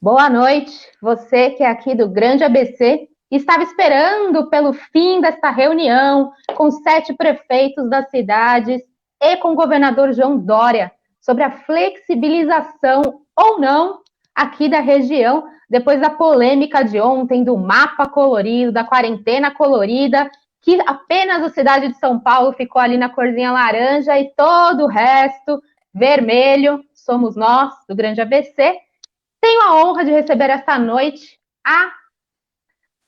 Boa noite, você que é aqui do Grande ABC, estava esperando pelo fim desta reunião com 7 prefeitos das cidades e com o governador João Dória sobre a flexibilização ou não aqui da região, depois da polêmica de ontem do mapa colorido, da quarentena colorida, que apenas a cidade de São Paulo ficou ali na corzinha laranja e todo o resto vermelho, somos nós do Grande ABC. Tenho a honra de receber esta noite a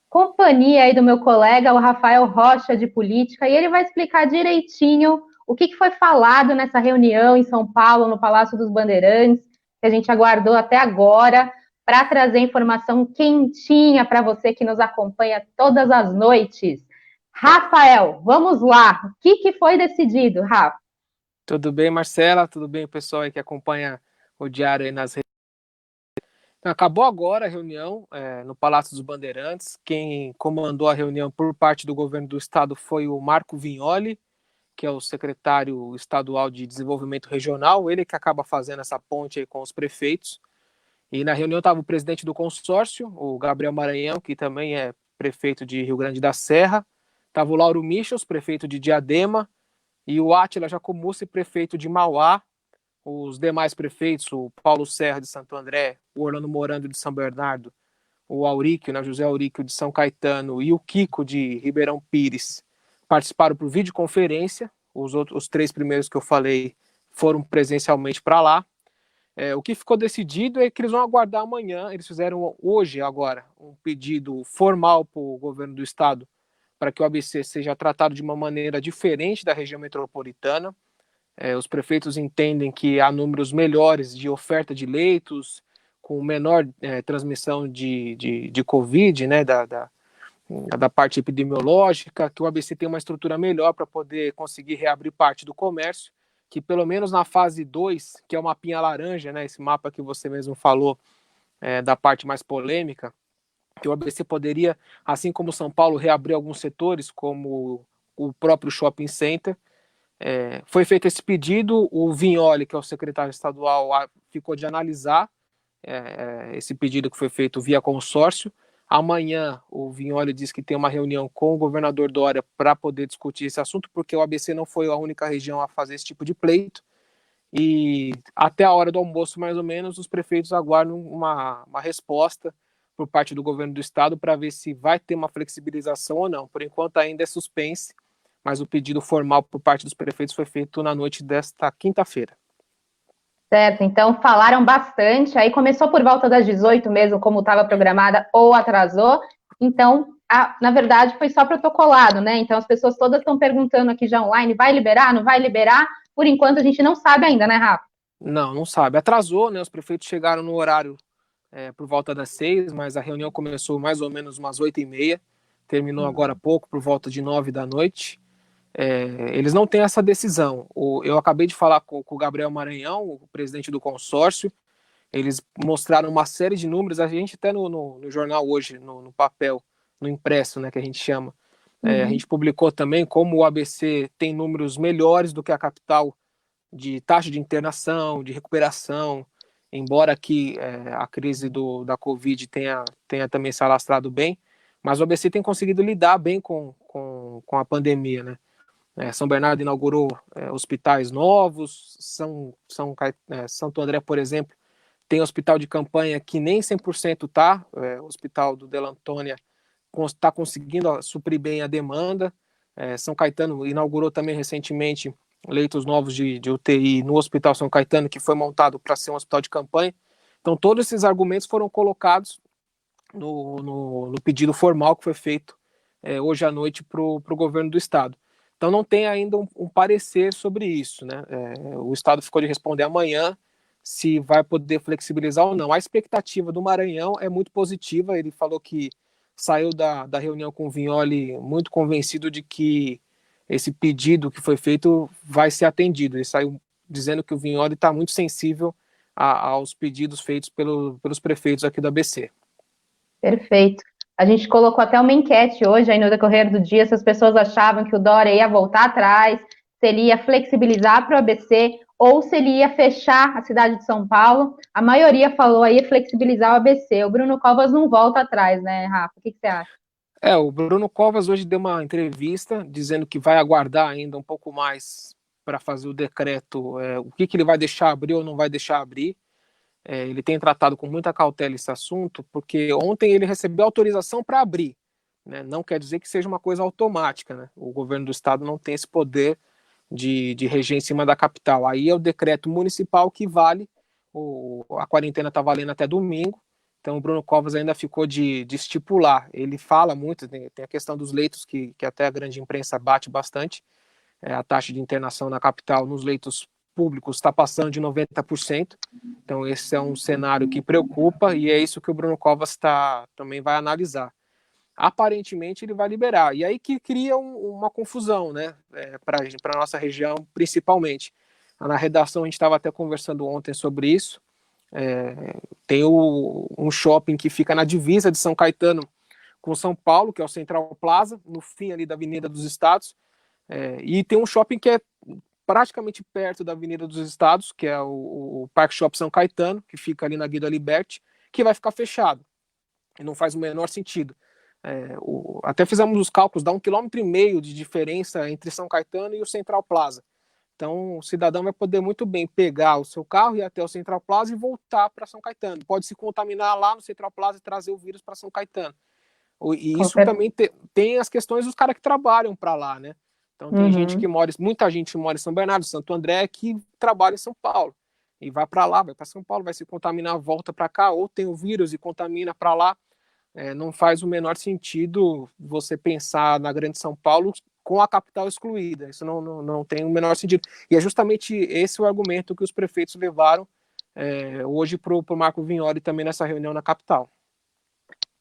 companhia aí do meu colega, o Rafael Rocha, de Política, e ele vai explicar direitinho o que foi falado nessa reunião em São Paulo, no Palácio dos Bandeirantes, que a gente aguardou até agora, para trazer informação quentinha para você que nos acompanha todas as noites. Rafael, vamos lá. O que foi decidido, Rafa? Tudo bem, Marcela? Tudo bem, pessoal aí que acompanha o diário aí nas redes? Então, acabou agora a reunião no Palácio dos Bandeirantes. Quem comandou a reunião por parte do governo do estado foi o Marco Vignoli, que é o secretário estadual de Desenvolvimento Regional, ele que acaba fazendo essa ponte aí com os prefeitos. E na reunião estava o presidente do consórcio, o Gabriel Maranhão, que também é prefeito de Rio Grande da Serra. Estava o Lauro Michels, prefeito de Diadema, e o Átila Jacomussi, prefeito de Mauá. Os demais prefeitos, o Paulo Serra de Santo André, o Orlando Morando de São Bernardo, o Auríquio, né, José Auríquio de São Caetano e o Kiko de Ribeirão Pires, participaram por videoconferência. Os três primeiros que eu falei foram presencialmente para lá. O que ficou decidido é que eles vão aguardar amanhã. Eles fizeram hoje, agora, um pedido formal para o governo do estado para que o ABC seja tratado de uma maneira diferente da região metropolitana. Os prefeitos entendem que há números melhores de oferta de leitos, com menor transmissão de Covid, né, da parte epidemiológica, que o ABC tem uma estrutura melhor para poder conseguir reabrir parte do comércio, que pelo menos na fase 2, que é o mapinha laranja, né, esse mapa que você mesmo falou, da parte mais polêmica, que o ABC poderia, assim como São Paulo, reabrir alguns setores, como o próprio shopping center. Foi feito esse pedido, o Vignoli, que é o secretário estadual, ficou de analisar esse pedido que foi feito via consórcio. Amanhã o Vignoli diz que tem uma reunião com o governador Dória para poder discutir esse assunto, porque o ABC não foi a única região a fazer esse tipo de pleito, e até a hora do almoço, mais ou menos, os prefeitos aguardam uma resposta por parte do governo do estado para ver se vai ter uma flexibilização ou não. Por enquanto ainda é suspense, mas o pedido formal por parte dos prefeitos foi feito na noite desta quinta-feira. Certo, então falaram bastante, aí começou por volta das 18 mesmo, como estava programada, ou atrasou, então, na verdade, foi só protocolado, né? Então as pessoas todas estão perguntando aqui já online, vai liberar, não vai liberar? Por enquanto a gente não sabe ainda, né, Rafa? Não sabe. Atrasou, né? Os prefeitos chegaram no horário por volta das 6, mas a reunião começou mais ou menos umas 8h30, terminou agora há pouco, por volta de 9 da noite. Eles não têm essa decisão. Eu acabei de falar com o Gabriel Maranhão, o presidente do consórcio. Eles mostraram uma série de números, a gente até no jornal hoje, no papel, no impresso, né, que a gente chama. A gente publicou também como o ABC tem números melhores do que a capital de taxa de internação, de recuperação, embora aqui a crise da Covid tenha também se alastrado bem, mas o ABC tem conseguido lidar bem com a pandemia, né? São Bernardo inaugurou hospitais novos, Santo André, por exemplo, tem hospital de campanha que nem 100% está, o hospital do Della Antônia está conseguindo suprir bem a demanda. São Caetano inaugurou também recentemente leitos novos de UTI no Hospital São Caetano, que foi montado para ser um hospital de campanha. Então, todos esses argumentos foram colocados no pedido formal que foi feito hoje à noite para o governo do estado. Então, não tem ainda um parecer sobre isso, né? O estado ficou de responder amanhã se vai poder flexibilizar ou não. A expectativa do Maranhão é muito positiva. Ele falou que saiu da reunião com o Vignoli muito convencido de que esse pedido que foi feito vai ser atendido. Ele saiu dizendo que o Vignoli está muito sensível aos pedidos feitos pelos prefeitos aqui do ABC. Perfeito. A gente colocou até uma enquete hoje, aí no decorrer do dia, se as pessoas achavam que o Dória ia voltar atrás, se ele ia flexibilizar para o ABC ou se ele ia fechar a cidade de São Paulo. A maioria falou aí flexibilizar o ABC. O Bruno Covas não volta atrás, né, Rafa? O que você acha? O Bruno Covas hoje deu uma entrevista dizendo que vai aguardar ainda um pouco mais para fazer o decreto, o que ele vai deixar abrir ou não vai deixar abrir. Ele tem tratado com muita cautela esse assunto, porque ontem ele recebeu autorização para abrir, né? Não quer dizer que seja uma coisa automática, né? O governo do estado não tem esse poder de reger em cima da capital. Aí é o decreto municipal que vale, a quarentena está valendo até domingo, então o Bruno Covas ainda ficou de estipular. Ele fala muito, tem a questão dos leitos, que até a grande imprensa bate bastante, a taxa de internação na capital nos leitos públicos está passando de 90%, então esse é um cenário que preocupa e é isso que o Bruno Covas também vai analisar. Aparentemente ele vai liberar, e aí que cria uma confusão, né, para a nossa região principalmente. Na redação a gente estava até conversando ontem sobre isso, tem um shopping que fica na divisa de São Caetano com São Paulo, que é o Central Plaza, no fim ali da Avenida dos Estados, e tem um shopping que é praticamente perto da Avenida dos Estados, que é o Parque Shop São Caetano, que fica ali na Guido Liberty, que vai ficar fechado. E não faz o menor sentido. Até fizemos os cálculos, dá 1,5 km de diferença entre São Caetano e o Central Plaza. Então, o cidadão vai poder muito bem pegar o seu carro, ir até o Central Plaza e voltar para São Caetano. Pode se contaminar lá no Central Plaza e trazer o vírus para São Caetano. E isso também tem as questões dos caras que trabalham para lá, né? Então tem gente que muita gente que mora em São Bernardo, Santo André, que trabalha em São Paulo. E vai para lá, vai para São Paulo, vai se contaminar, volta para cá, ou tem o vírus e contamina para lá. Não faz o menor sentido você pensar na Grande São Paulo com a capital excluída. Isso não tem o menor sentido. E é justamente esse o argumento que os prefeitos levaram hoje para o Marco Vignoli também nessa reunião na capital.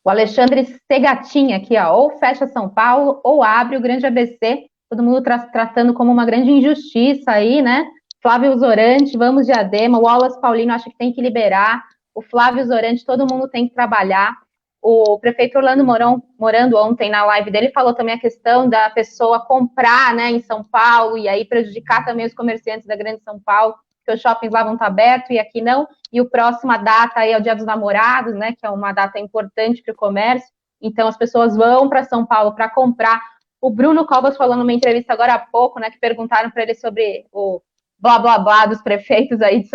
O Alexandre Segatinha aqui, ó, ou fecha São Paulo ou abre o grande ABC, todo mundo tratando como uma grande injustiça aí, né? Flávio Zorante, vamos Diadema, o Wallace Paulino acha que tem que liberar, o Flávio Zorante, todo mundo tem que trabalhar. O prefeito Orlando Morando ontem na live dele falou também a questão da pessoa comprar, né, em São Paulo e aí prejudicar também os comerciantes da grande São Paulo, que os shoppings lá vão estar abertos e aqui não. E o próxima data aí é o Dia dos Namorados, né, que é uma data importante para o comércio. Então as pessoas vão para São Paulo para comprar. O Bruno Covas falou numa entrevista agora há pouco, né, que perguntaram para ele sobre o blá blá blá dos prefeitos aí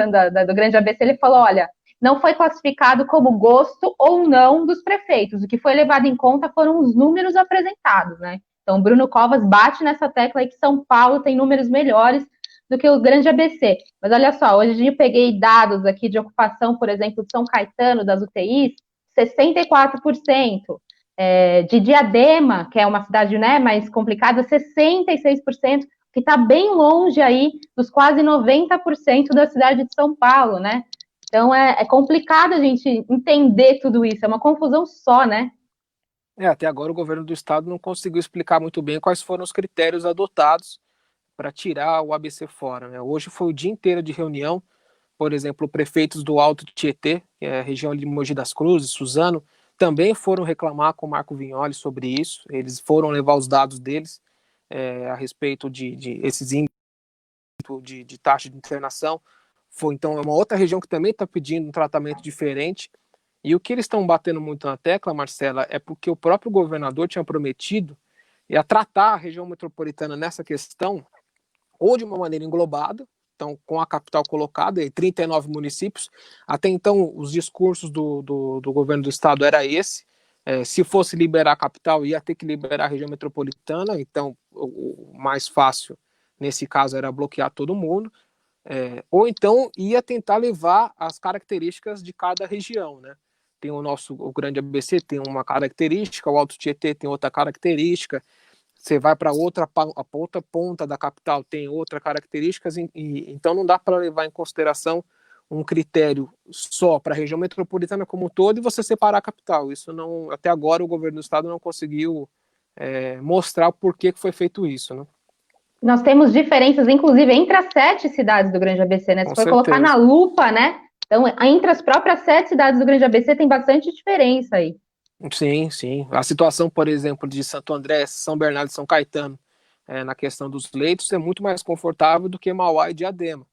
do Grande ABC. Ele falou: olha, não foi classificado como gosto ou não dos prefeitos. O que foi levado em conta foram os números apresentados, né? Então, Bruno Covas bate nessa tecla aí que São Paulo tem números melhores do que o Grande ABC. Mas olha só, hoje eu peguei dados aqui de ocupação, por exemplo, de São Caetano, das UTIs, 64%. De Diadema, que é uma cidade, né, mais complicada, 66%, que está bem longe aí dos quase 90% da cidade de São Paulo, né? Então é complicado a gente entender tudo isso, é uma confusão só, né? Até agora o governo do estado não conseguiu explicar muito bem quais foram os critérios adotados para tirar o ABC fora, né? Hoje foi o dia inteiro de reunião, por exemplo, prefeitos do Alto Tietê, que é a região de Mogi das Cruzes, Suzano, também foram reclamar com o Marco Vignoli sobre isso, eles foram levar os dados deles a respeito de esses índices de taxa de internação. Então, é uma outra região que também está pedindo um tratamento diferente. E o que eles estão batendo muito na tecla, Marcela, é porque o próprio governador tinha prometido a tratar a região metropolitana nessa questão ou de uma maneira englobada, então com a capital colocada, e 39 municípios. Até então, os discursos do governo do estado era esse. Se fosse liberar a capital, ia ter que liberar a região metropolitana, então o mais fácil nesse caso era bloquear todo mundo. Ou então ia tentar levar as características de cada região, né? Tem o Grande ABC tem uma característica, o Alto Tietê tem outra característica, você vai para outra ponta da capital, tem outra característica, então não dá para levar em consideração um critério só para a região metropolitana como um todo e você separar a capital. Isso não, até agora o governo do estado não conseguiu mostrar o porquê que foi feito isso, né? Nós temos diferenças, inclusive, entre as 7 cidades do Grande ABC, né? Se for colocar na lupa, né? Então, entre as próprias 7 cidades do Grande ABC tem bastante diferença aí. Sim, sim. A situação, por exemplo, de Santo André, São Bernardo e São Caetano, na questão dos leitos, é muito mais confortável do que Mauá e Diadema.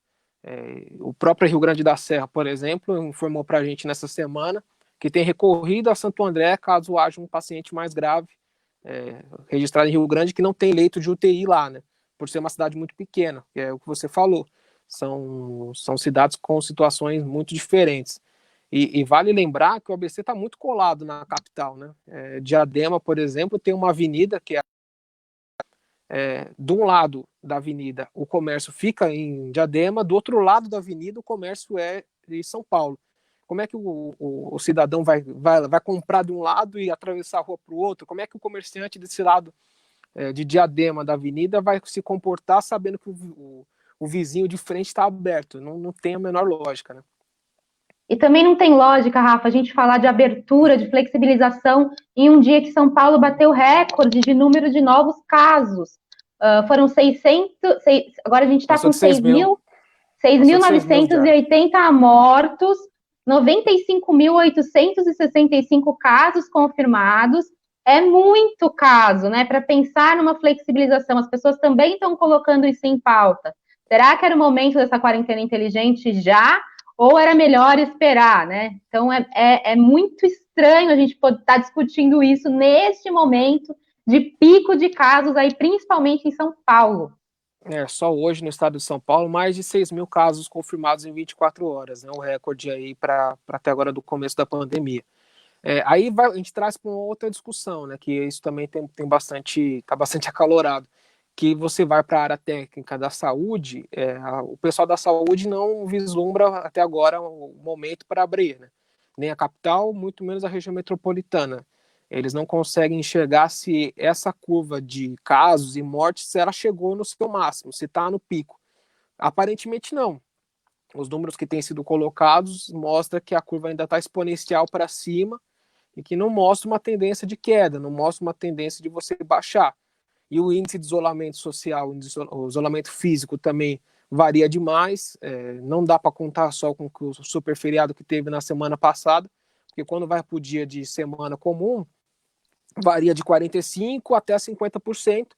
O próprio Rio Grande da Serra, por exemplo, informou para a gente nessa semana que tem recorrido a Santo André caso haja um paciente mais grave, registrado em Rio Grande, que não tem leito de UTI lá, né? Por ser uma cidade muito pequena, que é o que você falou. São cidades com situações muito diferentes. E vale lembrar que o ABC está muito colado na capital, né? Diadema, por exemplo, tem uma avenida que de um lado da avenida o comércio fica em Diadema, do outro lado da avenida o comércio é em São Paulo. Como é que o cidadão vai comprar de um lado e atravessar a rua para o outro? Como é que o comerciante desse lado de Diadema da avenida vai se comportar sabendo que o vizinho de frente está aberto? Não tem a menor lógica, né? E também não tem lógica, Rafa, a gente falar de abertura, de flexibilização em um dia que São Paulo bateu recorde de número de novos casos. Foram 600, agora a gente está com 6.980 mortos, 95.865 casos confirmados. É muito caso, né? Para pensar numa flexibilização, as pessoas também estão colocando isso em pauta. Será que era o momento dessa quarentena inteligente já? Ou era melhor esperar, né? Então é muito estranho a gente poder estar discutindo isso neste momento de pico de casos aí, principalmente em São Paulo. Só hoje no estado de São Paulo, mais de 6 mil casos confirmados em 24 horas, né? O recorde aí para até agora do começo da pandemia. Aí a gente traz para uma outra discussão, né? Que isso também está bastante acalorado. Que você vai para a área técnica da saúde, o pessoal da saúde não vislumbra até agora o momento para abrir, né? Nem a capital, muito menos a região metropolitana. Eles não conseguem enxergar se essa curva de casos e mortes, se ela chegou no seu máximo, se está no pico. Aparentemente não. Os números que têm sido colocados mostram que a curva ainda está exponencial para cima e que não mostra uma tendência de queda, não mostra uma tendência de você baixar. E o índice de isolamento social, o isolamento físico também varia demais. Não dá para contar só com o super feriado que teve na semana passada, porque quando vai para o dia de semana comum, varia de 45% até 50%,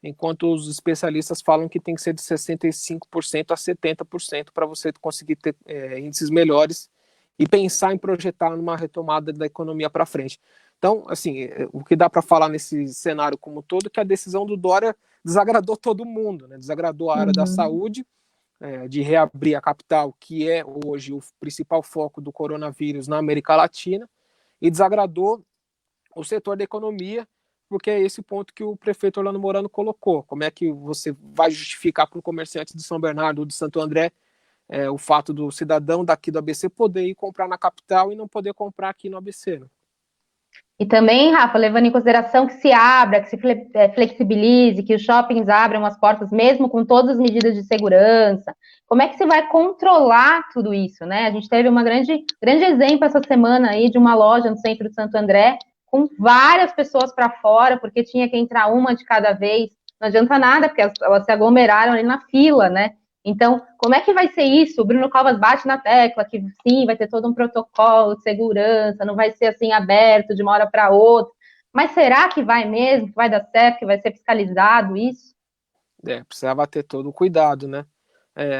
enquanto os especialistas falam que tem que ser de 65% a 70% para você conseguir ter índices melhores e pensar em projetar numa retomada da economia para frente. Então, assim, o que dá para falar nesse cenário como todo é que a decisão do Dória desagradou todo mundo, né? Desagradou a área da saúde, de reabrir a capital, que é hoje o principal foco do coronavírus na América Latina, e desagradou o setor da economia, porque é esse ponto que o prefeito Orlando Morano colocou. Como é que você vai justificar para o comerciante de São Bernardo ou de Santo André o fato do cidadão daqui do ABC poder ir comprar na capital e não poder comprar aqui no ABC, né? E também, Rafa, levando em consideração que se abra, que se flexibilize, que os shoppings abram as portas mesmo com todas as medidas de segurança, como é que se vai controlar tudo isso, né? A gente teve uma grande exemplo essa semana aí de uma loja no centro de Santo André com várias pessoas para fora, porque tinha que entrar uma de cada vez. Não adianta nada, porque elas se aglomeraram ali na fila, né? Então, como é que vai ser isso? O Bruno Covas bate na tecla que sim, vai ter todo um protocolo de segurança, não vai ser assim aberto de uma hora para outra. Mas será que vai mesmo? Que vai dar certo? Que vai ser fiscalizado isso? Precisava ter todo o cuidado, né?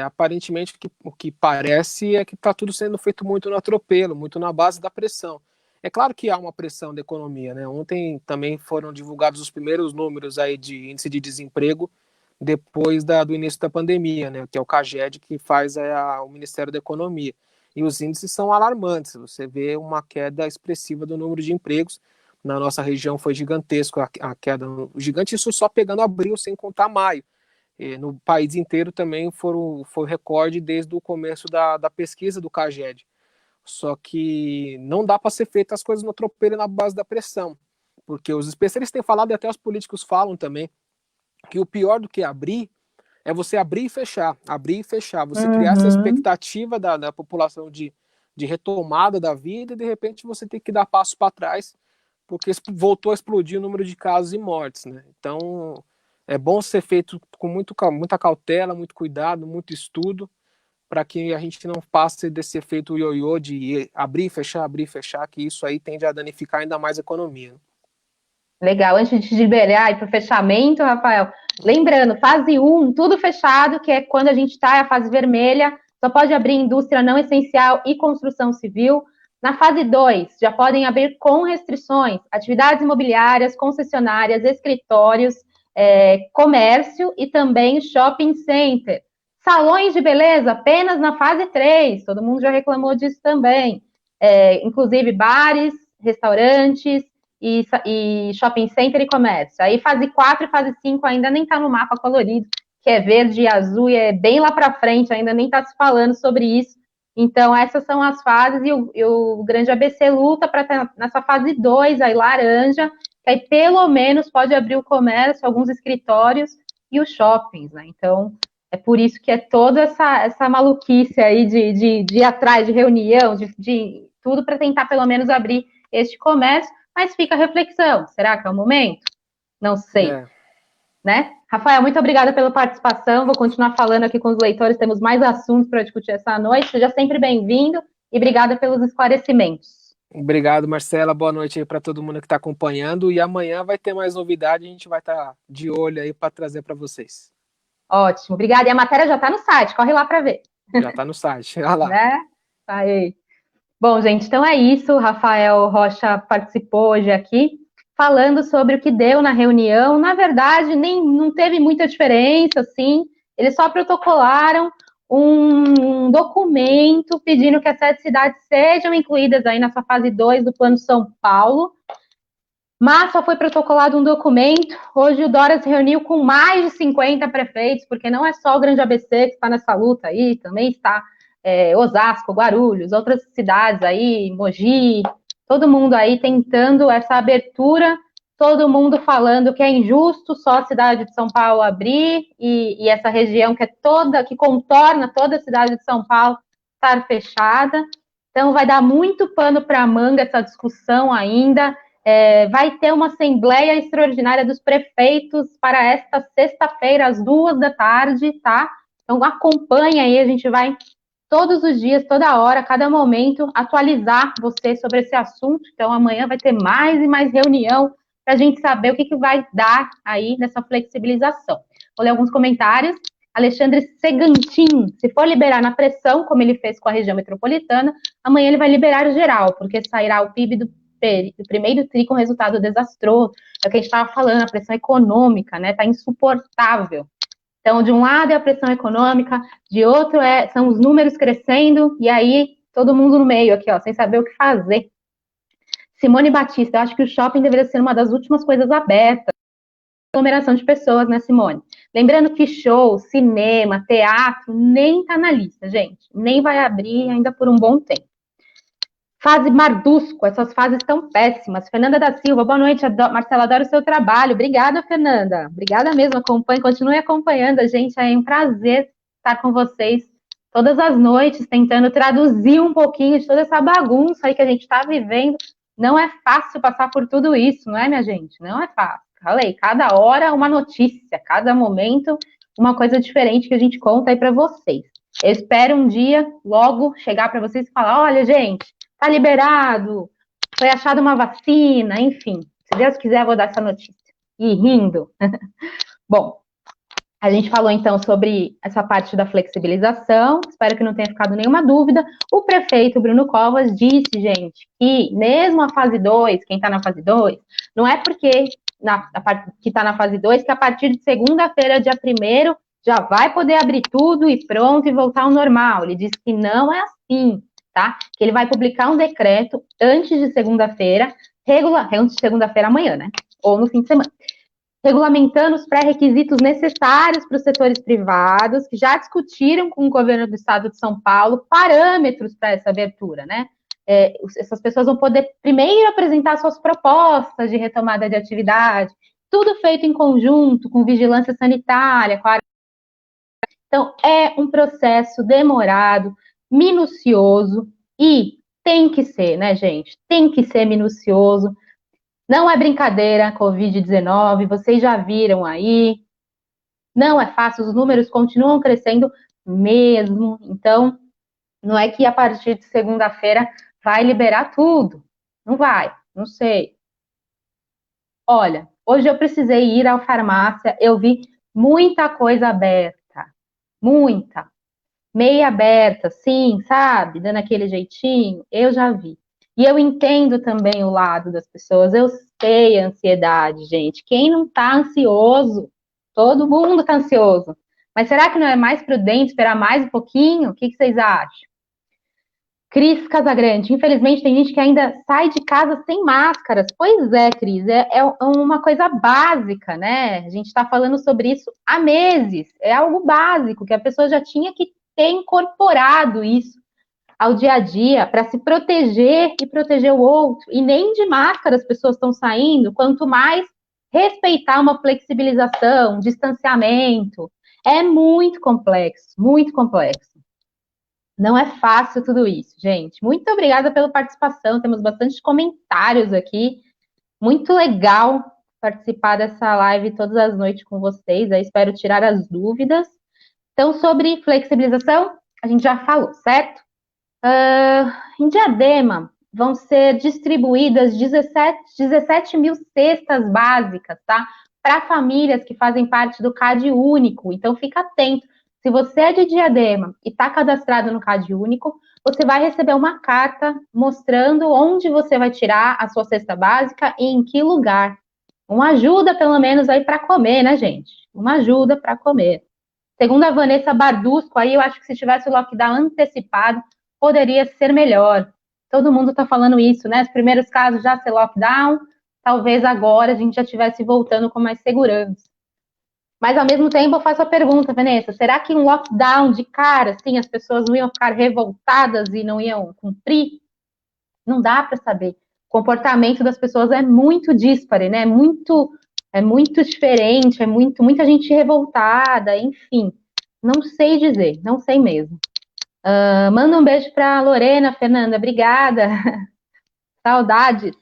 Aparentemente, o que parece é que está tudo sendo feito muito no atropelo, muito na base da pressão. É claro que há uma pressão da economia, né? Ontem também foram divulgados os primeiros números aí de índice de desemprego depois do início da pandemia, né? Que é o CAGED que faz o Ministério da Economia. E os índices são alarmantes. Você vê uma queda expressiva do número de empregos. Na nossa região foi gigantesco a queda, gigante, isso só pegando abril, sem contar maio. No país inteiro também foi recorde desde o começo da pesquisa do CAGED. Só que não dá para ser feita as coisas no atropelo na base da pressão, porque os especialistas têm falado e até os políticos falam também que o pior do que abrir é você abrir e fechar, você criar essa expectativa da população de retomada da vida e de repente você tem que dar passo para trás porque voltou a explodir o número de casos e mortes, né? Então é bom ser feito com muita cautela, muito cuidado, muito estudo, para que a gente não passe desse efeito ioiô de abrir e fechar, que isso aí tende a danificar ainda mais a economia. Legal, antes de liberar e para o fechamento, Rafael, lembrando, fase 1, tudo fechado, que é quando a gente está, a fase vermelha, só pode abrir indústria não essencial e construção civil. Na fase 2, já podem abrir com restrições atividades imobiliárias, concessionárias, escritórios, comércio e também shopping center. Salões de beleza apenas na fase 3, todo mundo já reclamou disso também. Inclusive bares, restaurantes e shopping center e comércio. Aí fase 4 e fase 5 ainda nem está no mapa colorido, que é verde e azul, e é bem lá para frente, ainda nem está se falando sobre isso. Então, essas são as fases, e o Grande ABC luta para estar nessa fase 2, aí laranja, que aí pelo menos pode abrir o comércio, alguns escritórios e os shoppings, né? Então, é por isso que é toda essa maluquice aí de ir atrás de reunião, de tudo para tentar pelo menos abrir este comércio, mas fica a reflexão, será que é o momento? Não sei. Né? Rafael, muito obrigada pela participação, vou continuar falando aqui com os leitores, temos mais assuntos para discutir essa noite, seja sempre bem-vindo e obrigada pelos esclarecimentos. Obrigado, Marcela, boa noite aí para todo mundo que está acompanhando, e amanhã vai ter mais novidade, a gente vai estar de olho aí para trazer para vocês. Ótimo, obrigada, e a matéria já está no site, corre lá para ver. Já está no site, olha lá. Né? Aí. Bom, gente, então é isso, o Rafael Rocha participou hoje aqui, falando sobre o que deu na reunião. Na verdade, não teve muita diferença, assim, eles só protocolaram um documento pedindo que as 7 cidades sejam incluídas aí nessa fase 2 do Plano São Paulo, mas só foi protocolado um documento. Hoje o Dória se reuniu com mais de 50 prefeitos, porque não é só o Grande ABC que está nessa luta aí, também está Osasco, Guarulhos, outras cidades aí, Mogi, todo mundo aí tentando essa abertura, todo mundo falando que é injusto só a cidade de São Paulo abrir e essa região que contorna toda a cidade de São Paulo estar fechada. Então vai dar muito pano para manga essa discussão ainda. Vai ter uma assembleia extraordinária dos prefeitos para esta sexta-feira, às 14h, tá? Então acompanha aí, a gente vai todos os dias, toda hora, cada momento, atualizar você sobre esse assunto. Então, amanhã vai ter mais e mais reunião para a gente saber o que vai dar aí nessa flexibilização. Vou ler alguns comentários. Alexandre Segantin, se for liberar na pressão, como ele fez com a região metropolitana, amanhã ele vai liberar geral, porque sairá o PIB do primeiro TRI com resultado desastroso. É o que a gente estava falando, a pressão econômica, né? Está insuportável. Então, de um lado é a pressão econômica, de outro são os números crescendo, e aí todo mundo no meio aqui, ó, sem saber o que fazer. Simone Batista, eu acho que o shopping deveria ser uma das últimas coisas abertas. Aglomeração de pessoas, né, Simone? Lembrando que show, cinema, teatro, nem tá na lista, gente. Nem vai abrir ainda por um bom tempo. Fase Mardusco, essas fases estão péssimas. Fernanda da Silva, boa noite, Marcela, adoro o seu trabalho. Obrigada, Fernanda. Obrigada mesmo, continue acompanhando a gente, é um prazer estar com vocês todas as noites, tentando traduzir um pouquinho de toda essa bagunça aí que a gente está vivendo. Não é fácil passar por tudo isso, não é, minha gente? Não é fácil. Falei, cada hora uma notícia, cada momento uma coisa diferente que a gente conta aí para vocês. Eu espero um dia, logo, chegar para vocês e falar, olha, gente, tá liberado, foi achada uma vacina, enfim. Se Deus quiser, eu vou dar essa notícia. E rindo. Bom, a gente falou então sobre essa parte da flexibilização, espero que não tenha ficado nenhuma dúvida. O prefeito Bruno Covas disse, gente, que mesmo a fase 2, quem está na fase 2, não é porque que está na fase 2 que a partir de segunda-feira, dia 1º, já vai poder abrir tudo e pronto e voltar ao normal. Ele disse que não é assim, tá? Que ele vai publicar um decreto antes de segunda-feira, antes de segunda-feira amanhã, né? Ou no fim de semana. Regulamentando os pré-requisitos necessários para os setores privados, que já discutiram com o governo do estado de São Paulo parâmetros para essa abertura, né? Essas pessoas vão poder primeiro apresentar suas propostas de retomada de atividade, tudo feito em conjunto com vigilância sanitária, com a... Então, é um processo demorado, minucioso, e tem que ser, né, gente? Tem que ser minucioso. Não é brincadeira, Covid-19, vocês já viram aí. Não é fácil, os números continuam crescendo mesmo. Então, não é que a partir de segunda-feira vai liberar tudo. Não vai, não sei. Olha, hoje eu precisei ir à farmácia, eu vi muita coisa aberta. Muita. meia aberta, sim, sabe? Dando aquele jeitinho, eu já vi. E eu entendo também o lado das pessoas, eu sei a ansiedade, gente. Quem não tá ansioso? Todo mundo tá ansioso. Mas será que não é mais prudente esperar mais um pouquinho? O que vocês acham? Cris Casagrande, infelizmente tem gente que ainda sai de casa sem máscaras. Pois é, Cris, é uma coisa básica, né? A gente está falando sobre isso há meses. É algo básico que a pessoa já tinha que ter incorporado isso ao dia a dia para se proteger e proteger o outro. E nem de máscara as pessoas estão saindo, quanto mais respeitar uma flexibilização, um distanciamento. É muito complexo, muito complexo. Não é fácil tudo isso, gente. Muito obrigada pela participação. Temos bastante comentários aqui. Muito legal participar dessa live todas as noites com vocês. Eu espero tirar as dúvidas. Então, sobre flexibilização, a gente já falou, certo? Em Diadema, vão ser distribuídas 17 mil cestas básicas, tá? Para famílias que fazem parte do CAD único. Então, fica atento. Se você é de Diadema e está cadastrado no CAD único, você vai receber uma carta mostrando onde você vai tirar a sua cesta básica e em que lugar. Uma ajuda, pelo menos, aí para comer, né, gente? Uma ajuda para comer. Segundo a Vanessa Bardusco, aí eu acho que se tivesse o lockdown antecipado, poderia ser melhor. Todo mundo está falando isso, né? Os primeiros casos já ser lockdown, talvez agora a gente já estivesse voltando com mais segurança. Mas, ao mesmo tempo, eu faço a pergunta, Vanessa, será que um lockdown de cara, assim, as pessoas não iam ficar revoltadas e não iam cumprir? Não dá para saber. O comportamento das pessoas é muito díspare, né? É muito diferente, muita gente revoltada, enfim. Não sei dizer, não sei mesmo. Manda um beijo para Lorena, Fernanda, obrigada. Saudades.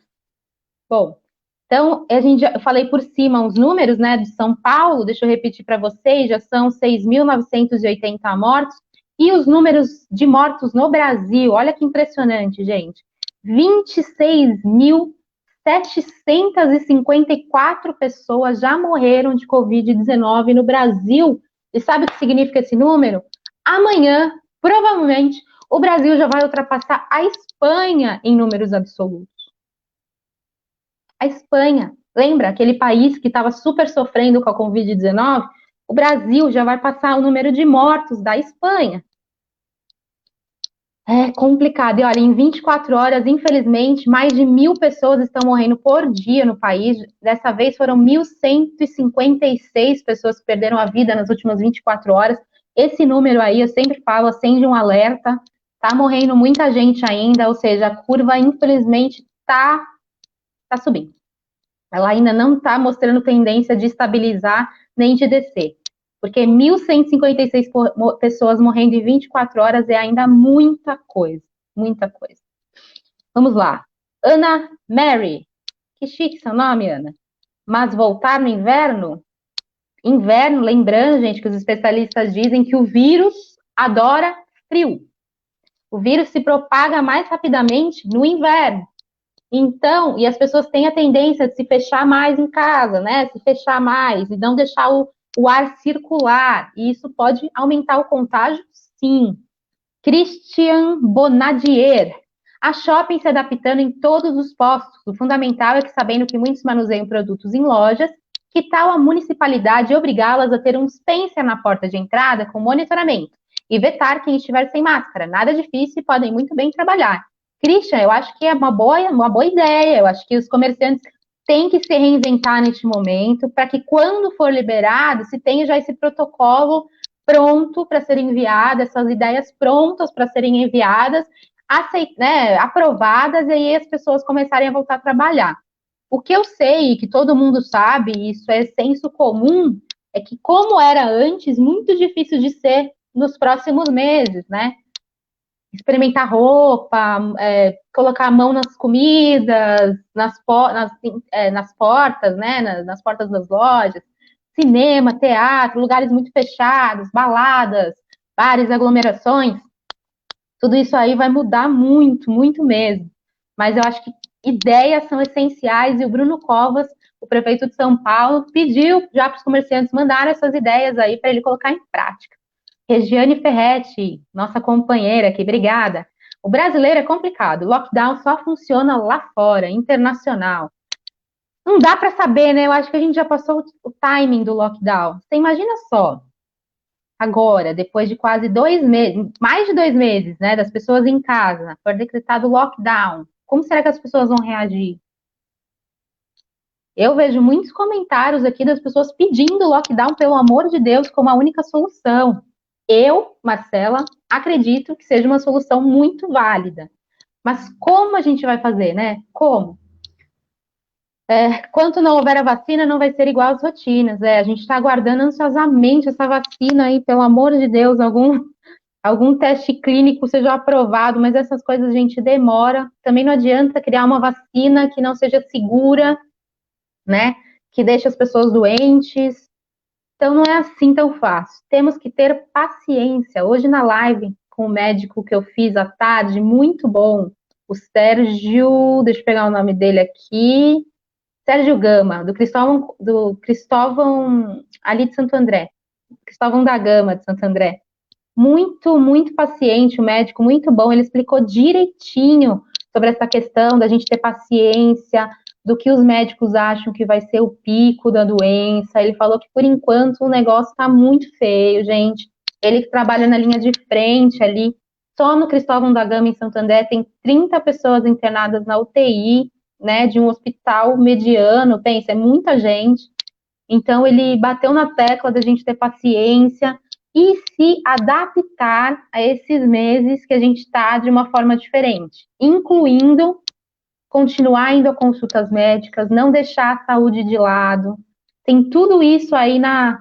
Bom, então, eu falei por cima os números, né, de São Paulo, deixa eu repetir para vocês, já são 6.980 mortos, e os números de mortos no Brasil, olha que impressionante, gente, 26.754 pessoas já morreram de Covid-19 no Brasil, e sabe o que significa esse número? Amanhã, provavelmente, o Brasil já vai ultrapassar a Espanha em números absolutos. A Espanha, lembra aquele país que estava super sofrendo com a Covid-19? O Brasil já vai passar o número de mortos da Espanha. É complicado. E olha, em 24 horas, infelizmente, mais de 1.000 pessoas estão morrendo por dia no país. Dessa vez foram 1.156 pessoas que perderam a vida nas últimas 24 horas. Esse número aí, eu sempre falo, acende um alerta. Tá morrendo muita gente ainda, ou seja, a curva, infelizmente, tá subindo. Ela ainda não está mostrando tendência de estabilizar nem de descer. Porque 1.156 pessoas morrendo em 24 horas é ainda muita coisa. Muita coisa. Vamos lá. Ana Mary. Que chique seu nome, Ana. Mas voltar no inverno? Inverno, lembrando, gente, que os especialistas dizem que o vírus adora frio. O vírus se propaga mais rapidamente no inverno. Então, e as pessoas têm a tendência de se fechar mais em casa, né? Se fechar mais e não deixar o ar circular. E isso pode aumentar o contágio, sim. Christian Bonadier. A shopping se adaptando em todos os postos. O fundamental é que, sabendo que muitos manuseiam produtos em lojas, que tal a municipalidade obrigá-las a ter um dispenser na porta de entrada com monitoramento e vetar quem estiver sem máscara? Nada difícil e podem muito bem trabalhar. Christian, eu acho que é uma boa ideia. Eu acho que os comerciantes têm que se reinventar neste momento para que, quando for liberado, se tenha já esse protocolo pronto para ser enviado, essas ideias prontas para serem enviadas, aprovadas, e aí as pessoas começarem a voltar a trabalhar. O que eu sei, que todo mundo sabe, e isso é senso comum, é que, como era antes, muito difícil de ser nos próximos meses, né? Experimentar roupa, colocar a mão nas comidas, nas portas, né? Nas portas das lojas, cinema, teatro, lugares muito fechados, baladas, bares, aglomerações. Tudo isso aí vai mudar muito, muito mesmo. Mas eu acho que ideias são essenciais e o Bruno Covas, o prefeito de São Paulo, pediu já para os comerciantes mandarem essas ideias aí para ele colocar em prática. Regiane Ferretti, nossa companheira aqui, obrigada. O brasileiro é complicado, o lockdown só funciona lá fora, internacional. Não dá para saber, né? Eu acho que a gente já passou o timing do lockdown. Você imagina só, agora, depois de quase 2 meses, mais de 2 meses, né, das pessoas em casa, foi decretado lockdown. Como será que as pessoas vão reagir? Eu vejo muitos comentários aqui das pessoas pedindo lockdown, pelo amor de Deus, como a única solução. Eu, Marcela, acredito que seja uma solução muito válida. Mas como a gente vai fazer, né? Como? Quanto não houver a vacina, não vai ser igual às rotinas. A gente está aguardando ansiosamente essa vacina aí, pelo amor de Deus, algum teste clínico seja aprovado, mas essas coisas a gente demora. Também não adianta criar uma vacina que não seja segura, né? Que deixe as pessoas doentes. Então não é assim tão fácil. Temos que ter paciência. Hoje na live com o médico que eu fiz à tarde, muito bom. O Sérgio, deixa eu pegar o nome dele aqui. Sérgio Gama, do Cristóvão ali de Santo André. Cristóvão da Gama de Santo André. Muito, muito paciente, o médico, muito bom. Ele explicou direitinho sobre essa questão da gente ter paciência, do que os médicos acham que vai ser o pico da doença. Ele falou que, por enquanto, o negócio está muito feio, gente. Ele que trabalha na linha de frente ali, só no Cristóvão da Gama, em Santo André, tem 30 pessoas internadas na UTI, né, de um hospital mediano, pensa, é muita gente. Então, ele bateu na tecla da gente ter paciência e se adaptar a esses meses que a gente está de uma forma diferente, incluindo continuar indo a consultas médicas, não deixar a saúde de lado. Tem tudo isso aí na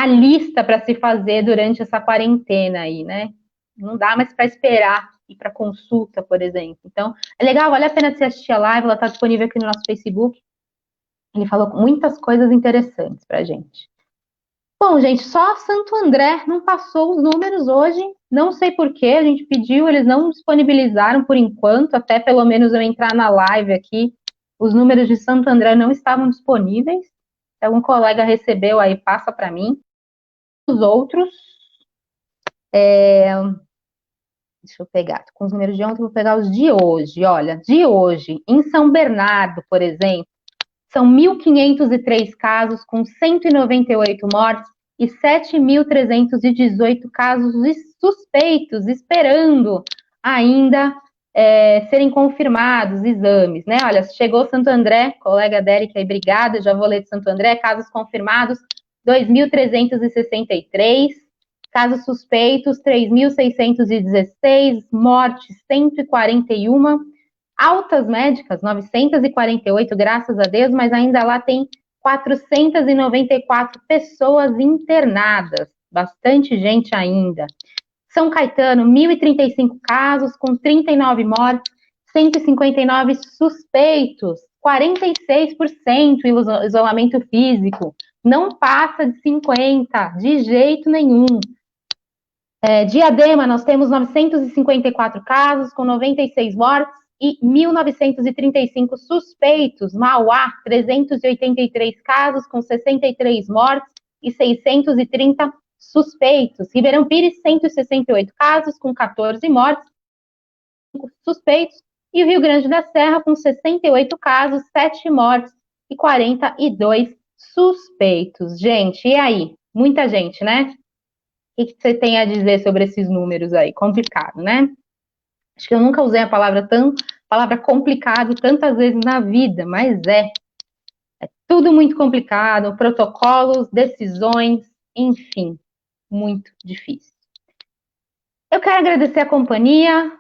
lista para se fazer durante essa quarentena aí, né? Não dá mais para esperar ir para consulta, por exemplo. Então, é legal, vale a pena você assistir a live, ela está disponível aqui no nosso Facebook. Ele falou muitas coisas interessantes para a gente. Bom, gente, só Santo André não passou os números hoje. Não sei por que a gente pediu, eles não disponibilizaram por enquanto, até pelo menos eu entrar na live aqui. Os números de Santo André não estavam disponíveis. Se algum colega recebeu aí, passa para mim. Os outros, deixa eu pegar, com os números de ontem, vou pegar os de hoje. Olha, de hoje, em São Bernardo, por exemplo, são 1.503 casos, com 198 mortes e 7.318 casos suspeitos, esperando ainda serem confirmados exames, né? Olha, chegou Santo André, colega Dérica aí, obrigada, já vou ler de Santo André, casos confirmados, 2.363, casos suspeitos, 3.616, mortes, 141, altas médicas, 948, graças a Deus, mas ainda lá tem 494 pessoas internadas, bastante gente ainda. São Caetano, 1.035 casos, com 39 mortes, 159 suspeitos, 46% isolamento físico, não passa de 50%, de jeito nenhum. Diadema, nós temos 954 casos, com 96 mortes, e 1.935 suspeitos. Mauá, 383 casos, com 63 mortes e 630 suspeitos. Ribeirão Pires, 168 casos, com 14 mortes, 5 suspeitos. E o Rio Grande da Serra, com 68 casos, 7 mortes e 42 suspeitos. Gente, e aí? Muita gente, né? O que você tem a dizer sobre esses números aí? Complicado, né? Acho que eu nunca usei a palavra complicado tantas vezes na vida, mas é tudo muito complicado, protocolos, decisões, enfim, muito difícil. Eu quero agradecer a companhia,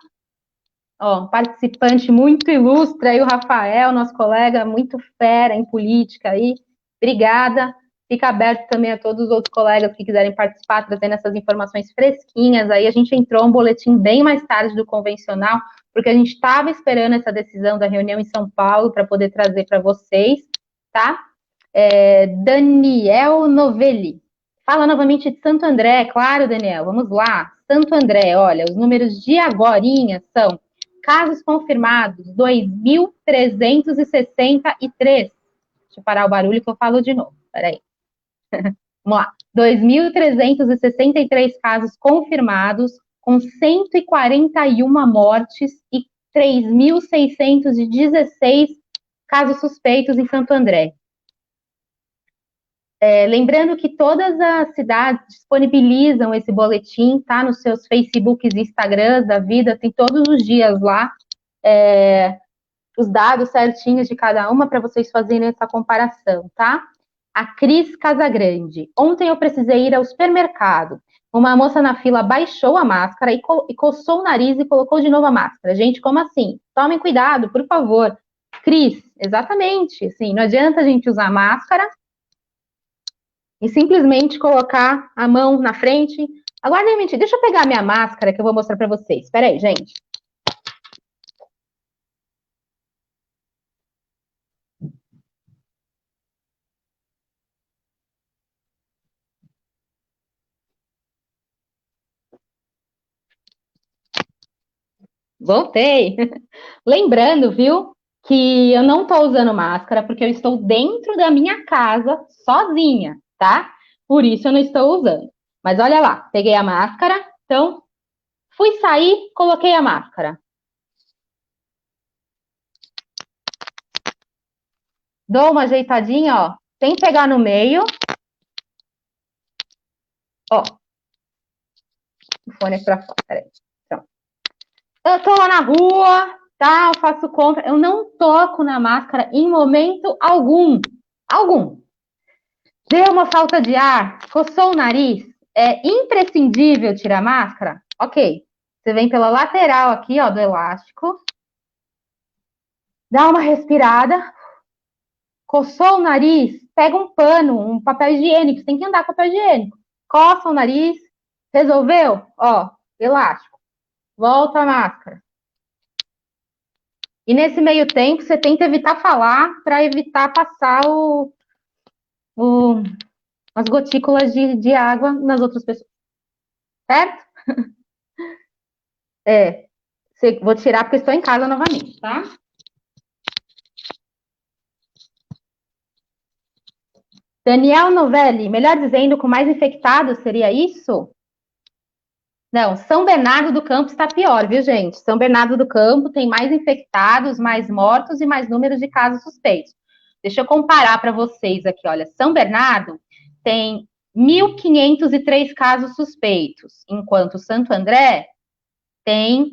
participante muito ilustre aí, o Rafael, nosso colega muito fera em política aí, obrigada. Fica aberto também a todos os outros colegas que quiserem participar, trazendo essas informações fresquinhas. Aí a gente entrou um boletim bem mais tarde do convencional, porque a gente estava esperando essa decisão da reunião em São Paulo para poder trazer para vocês, tá? Daniel Novelli. Fala novamente de Santo André, claro, Daniel, vamos lá. Santo André, olha, os números de agorinha são casos confirmados, 2.363. Deixa eu parar o barulho que eu falo de novo, peraí. Vamos lá, 2.363 casos confirmados, com 141 mortes e 3.616 casos suspeitos em Santo André. Lembrando que todas as cidades disponibilizam esse boletim, tá? Nos seus Facebooks e Instagrams da vida, tem todos os dias lá os dados certinhos de cada uma para vocês fazerem essa comparação, tá? A Cris Casagrande. Ontem eu precisei ir ao supermercado. Uma moça na fila baixou a máscara e coçou o nariz e colocou de novo a máscara. Gente, como assim? Tomem cuidado, por favor. Cris, exatamente. Assim, não adianta a gente usar máscara e simplesmente colocar a mão na frente. Aguardem um minutinho, deixa eu pegar a minha máscara que eu vou mostrar para vocês. Espera aí, gente. Voltei. Lembrando, viu, que eu não estou usando máscara porque eu estou dentro da minha casa sozinha, tá? Por isso eu não estou usando. Mas olha lá, peguei a máscara, então fui sair, coloquei a máscara. Dou uma ajeitadinha, ó, sem pegar no meio. Ó. O fone é pra fora, peraí. Então, eu tô lá na rua, tá? Eu faço compra. Eu não toco na máscara em momento algum. Algum. Deu uma falta de ar, coçou o nariz, é imprescindível tirar a máscara? Ok. Você vem pela lateral aqui, ó, do elástico. Dá uma respirada. Coçou o nariz, pega um pano, um papel higiênico. Você tem que andar com papel higiênico. Coça o nariz. Resolveu? Ó, elástico. Volta a máscara. E nesse meio tempo, você tenta evitar falar para evitar passar as gotículas de água nas outras pessoas. Certo? Vou tirar porque estou em casa novamente, tá? Daniel Novelli, melhor dizendo, com mais infectados, seria isso? Não, São Bernardo do Campo está pior, viu, gente? São Bernardo do Campo tem mais infectados, mais mortos e mais números de casos suspeitos. Deixa eu comparar para vocês aqui, olha. São Bernardo tem 1.503 casos suspeitos, enquanto Santo André tem...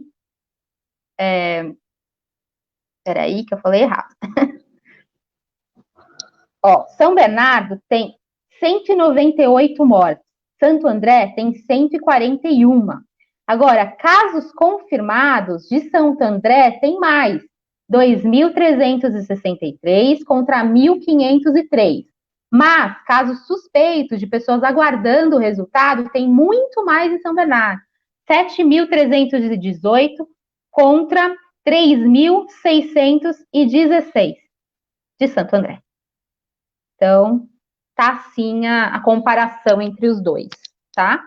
Peraí, que eu falei errado. Ó, São Bernardo tem 198 mortes. Santo André tem 141. Agora, casos confirmados de Santo André tem mais. 2.363 contra 1.503. Mas casos suspeitos de pessoas aguardando o resultado tem muito mais em São Bernardo. 7.318 contra 3.616 de Santo André. Então, tá sim a comparação entre os dois, tá?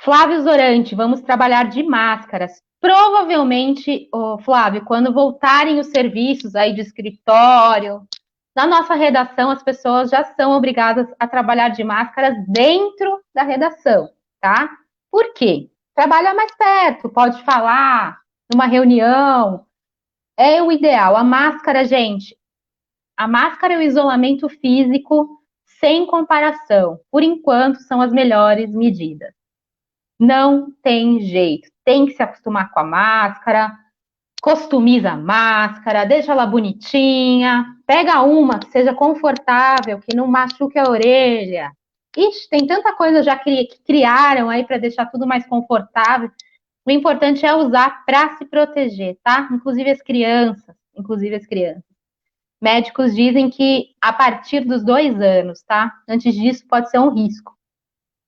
Flávio Zorante, vamos trabalhar de máscaras. Provavelmente, Flávio, quando voltarem os serviços aí de escritório, na nossa redação, as pessoas já são obrigadas a trabalhar de máscaras dentro da redação, tá? Por quê? Trabalha mais perto, pode falar numa reunião. É o ideal. A máscara, gente, a máscara e o isolamento físico, sem comparação, por enquanto, são as melhores medidas. Não tem jeito, tem que se acostumar com a máscara, customiza a máscara, deixa ela bonitinha, pega uma que seja confortável, que não machuque a orelha. Ixi, tem tanta coisa já que criaram aí para deixar tudo mais confortável. O importante é usar para se proteger, tá? Inclusive as crianças. Médicos dizem que a partir dos 2 anos, tá? Antes disso, pode ser um risco.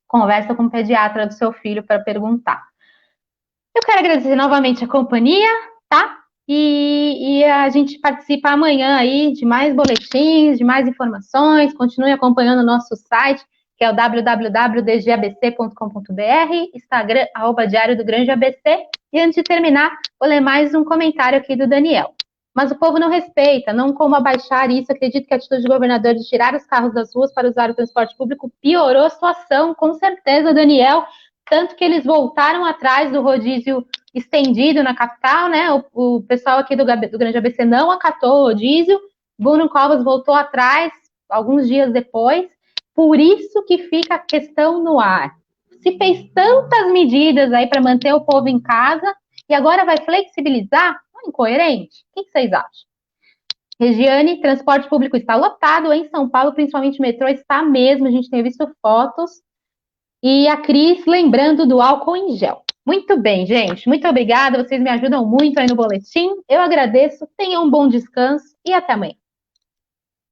Conversa com o pediatra do seu filho para perguntar. Eu quero agradecer novamente a companhia, tá? E a gente participa amanhã aí de mais boletins, de mais informações. Continue acompanhando o nosso site, que é o www.dgabc.com.br, Instagram, @Diário do Grande ABC. E antes de terminar, vou ler mais um comentário aqui do Daniel. Mas o povo não respeita, não como abaixar isso. Acredito que a atitude do governador de tirar os carros das ruas para usar o transporte público piorou a situação, com certeza, Daniel. Tanto que eles voltaram atrás do rodízio estendido na capital, né? O pessoal aqui do Grande ABC não acatou o rodízio. Bruno Covas voltou atrás alguns dias depois. Por isso que fica a questão no ar. Se fez tantas medidas aí para manter o povo em casa e agora vai flexibilizar? Incoerente? O que vocês acham? Regiane, transporte público está lotado em São Paulo, principalmente o metrô está mesmo, a gente tem visto fotos. E a Cris lembrando do álcool em gel. Muito bem, gente, muito obrigada, vocês me ajudam muito aí no boletim. Eu agradeço, tenham um bom descanso e até amanhã.